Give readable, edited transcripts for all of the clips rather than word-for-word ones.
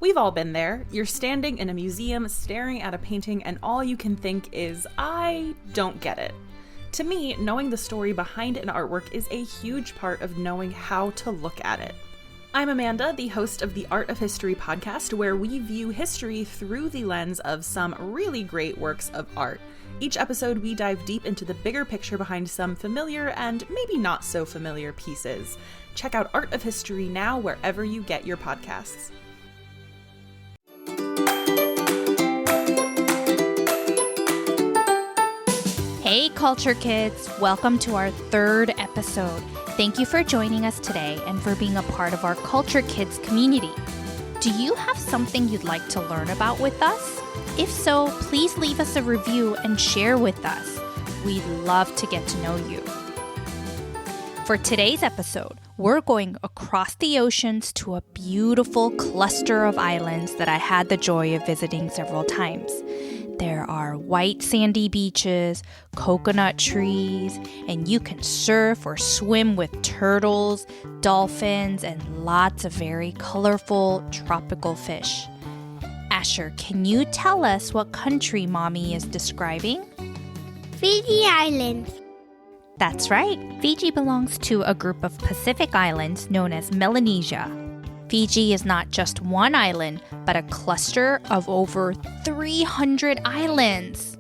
We've all been there. You're standing in a museum staring at a painting and all you can think is, I don't get it. To me, knowing the story behind an artwork is a huge part of knowing how to look at it. I'm Amanda, the host of the Art of History podcast, where we view history through the lens of some really great works of art. Each episode, we dive deep into the bigger picture behind some familiar and maybe not so familiar pieces. Check out Art of History now wherever you get your podcasts. Hey Culture Kids, welcome to our third episode. Thank you for joining us today and for being a part of our Culture Kids community. Do you have something you'd like to learn about with us? If so, please leave us a review and share with us. We'd love to get to know you. For today's episode, we're going across the oceans to a beautiful cluster of islands that I had the joy of visiting several times. There are white sandy beaches, coconut trees, and you can surf or swim with turtles, dolphins, and lots of very colorful tropical fish. Asher, can you tell us what country Mommy is describing? Fiji Islands. That's right. Fiji belongs to a group of Pacific islands known as Melanesia. Fiji is not just one island, but a cluster of over 300 islands.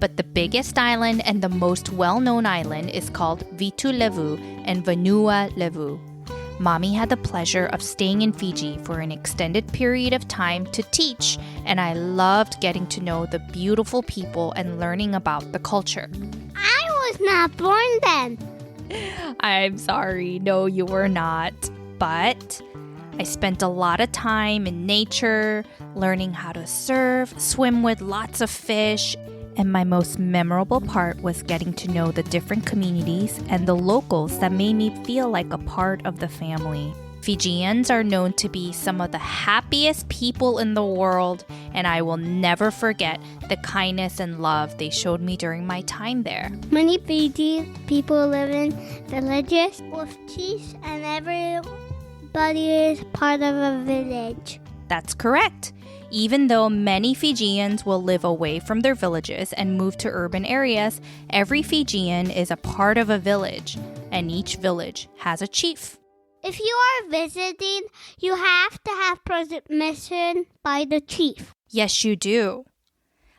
But the biggest island and the most well-known island is called Vitu Levu and Vanua Levu. Mommy had the pleasure of staying in Fiji for an extended period of time to teach, and I loved getting to know the beautiful people and learning about the culture. I was not born then. I'm sorry, no, you were not. But I spent a lot of time in nature, learning how to surf, swim with lots of fish, and my most memorable part was getting to know the different communities and the locals that made me feel like a part of the family. Fijians are known to be some of the happiest people in the world, and I will never forget the kindness and love they showed me during my time there. Many Fiji people live in villages with chiefs, and everybody is part of a village. That's correct. Even though many Fijians will live away from their villages and move to urban areas, every Fijian is a part of a village, and each village has a chief. If you are visiting, you have to have permission by the chief. Yes, you do.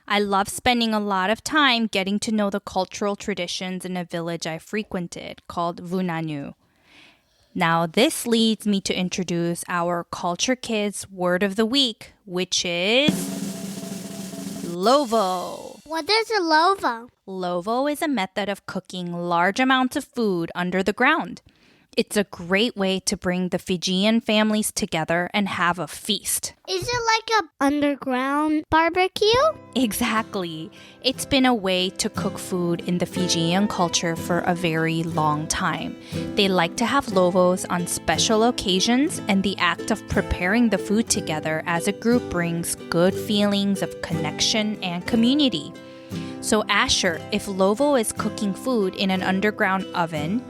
I love spending a lot of time getting to know the cultural traditions in a village I frequented called Vunanu. Now, this leads me to introduce our Culture Kids word of the week, which is Lovo. What is a lovo? Lovo is a method of cooking large amounts of food under the ground. It's a great way to bring the Fijian families together and have a feast. Is it like an underground barbecue? Exactly. It's been a way to cook food in the Fijian culture for a very long time. They like to have lovos on special occasions, and the act of preparing the food together as a group brings good feelings of connection and community. So Asher, if Lovo is cooking food in an underground oven,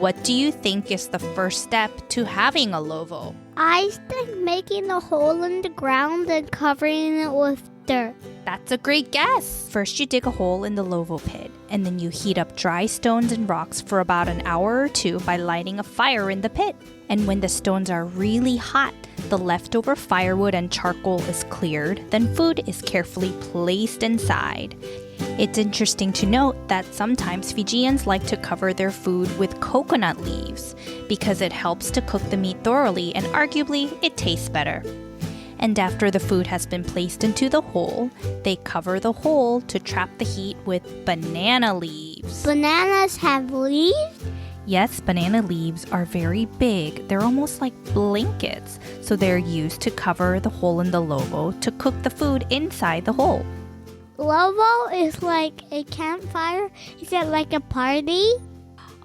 what do you think is the first step to having a Lovo? I think making a hole in the ground and covering it with dirt. That's a great guess. First, you dig a hole in the Lovo pit, and then you heat up dry stones and rocks for about an hour or two by lighting a fire in the pit. And when the stones are really hot, the leftover firewood and charcoal is cleared, then food is carefully placed inside. It's interesting to note that sometimes Fijians like to cover their food with coconut leaves because it helps to cook the meat thoroughly and arguably it tastes better. And after the food has been placed into the hole, they cover the hole to trap the heat with banana leaves. Bananas have leaves? Yes, banana leaves are very big. They're almost like blankets, so they're used to cover the hole in the Lovo to cook the food inside the hole. Lovo is like a campfire. Is it like a party?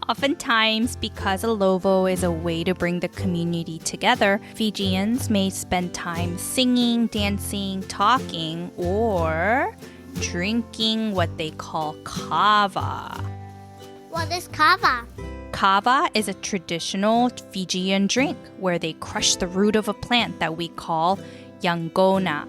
Oftentimes, because a Lovo is a way to bring the community together, Fijians may spend time singing, dancing, talking, or drinking what they call kava. What is kava? Kava is a traditional Fijian drink where they crush the root of a plant that we call Yangona.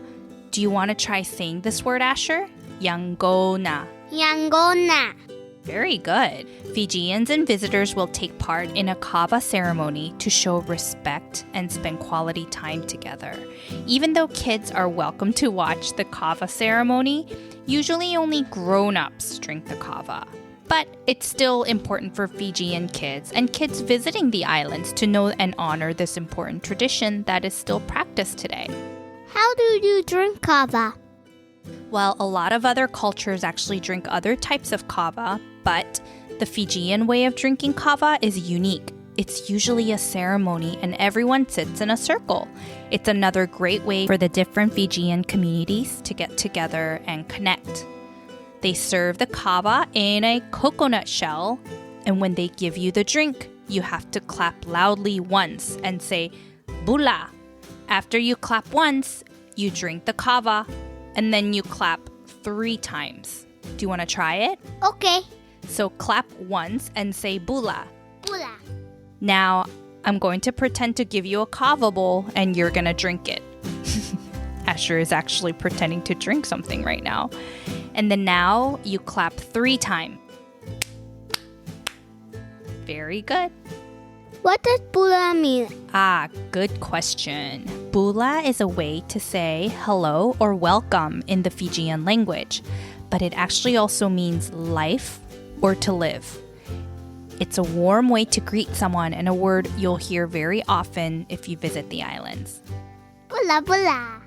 Do you want to try saying this word, Asher? Yangona. Yangona. Very good. Fijians and visitors will take part in a kava ceremony to show respect and spend quality time together. Even though kids are welcome to watch the kava ceremony, usually only grown-ups drink the kava. But it's still important for Fijian kids and kids visiting the islands to know and honor this important tradition that is still practiced today. How do you drink kava? Well, a lot of other cultures actually drink other types of kava, but the Fijian way of drinking kava is unique. It's usually a ceremony and everyone sits in a circle. It's another great way for the different Fijian communities to get together and connect. They serve the kava in a coconut shell, and when they give you the drink, you have to clap loudly once and say, "Bula." After you clap once, you drink the kava, and then you clap 3 times. Do you want to try it? Okay. So clap once and say "Bula." Bula. Now, I'm going to pretend to give you a kava bowl and you're going to drink it. Asher is actually pretending to drink something right now. And then now you clap 3 times. Very good. What does bula mean? Ah, good question. Bula is a way to say hello or welcome in the Fijian language, but it actually also means life or to live. It's a warm way to greet someone and a word you'll hear very often if you visit the islands. Bula bula.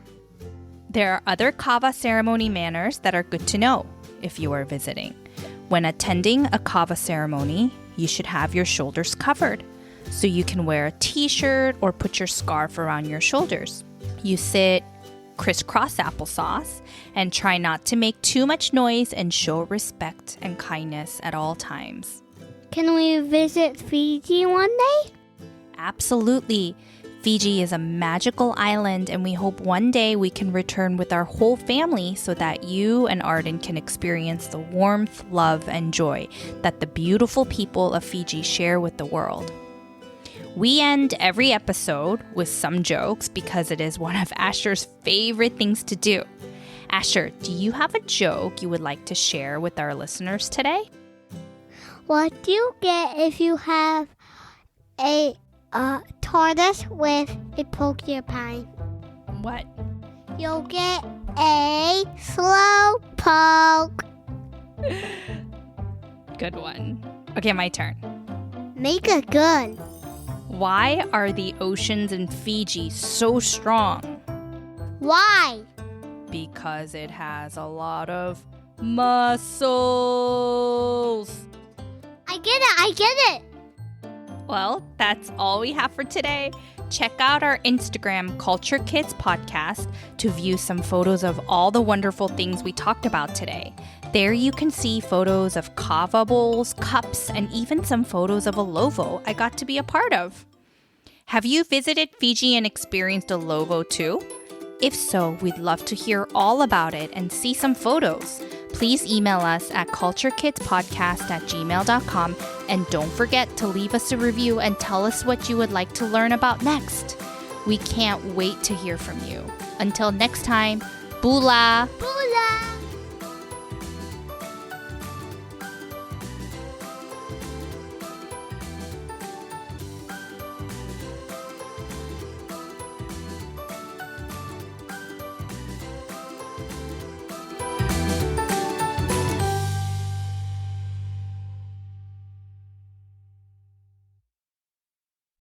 There are other kava ceremony manners that are good to know if you are visiting. When attending a kava ceremony, you should have your shoulders covered, so you can wear a t-shirt or put your scarf around your shoulders. You sit crisscross applesauce and try not to make too much noise and show respect and kindness at all times. Can we visit Fiji one day? Absolutely. Fiji is a magical island, and we hope one day we can return with our whole family so that you and Arden can experience the warmth, love, and joy that the beautiful people of Fiji share with the world. We end every episode with some jokes because it is one of Asher's favorite things to do. Asher, do you have a joke you would like to share with our listeners today? What do you get if you have a tortoise with a porcupine? What? You'll get a slow poke. Good one. Okay, my turn. Make it good. Why are the oceans in Fiji so strong? Why? Because it has a lot of mussels. I get it. Well, that's all we have for today. Check out our Instagram, Culture Kids Podcast, to view some photos of all the wonderful things we talked about today. There you can see photos of kava bowls, cups, and even some photos of a lovo I got to be a part of. Have you visited Fiji and experienced a lovo too? If so, we'd love to hear all about it and see some photos. Please email us at culturekidspodcast@gmail.com, and don't forget to leave us a review and tell us what you would like to learn about next. We can't wait to hear from you. Until next time, bula! Bula.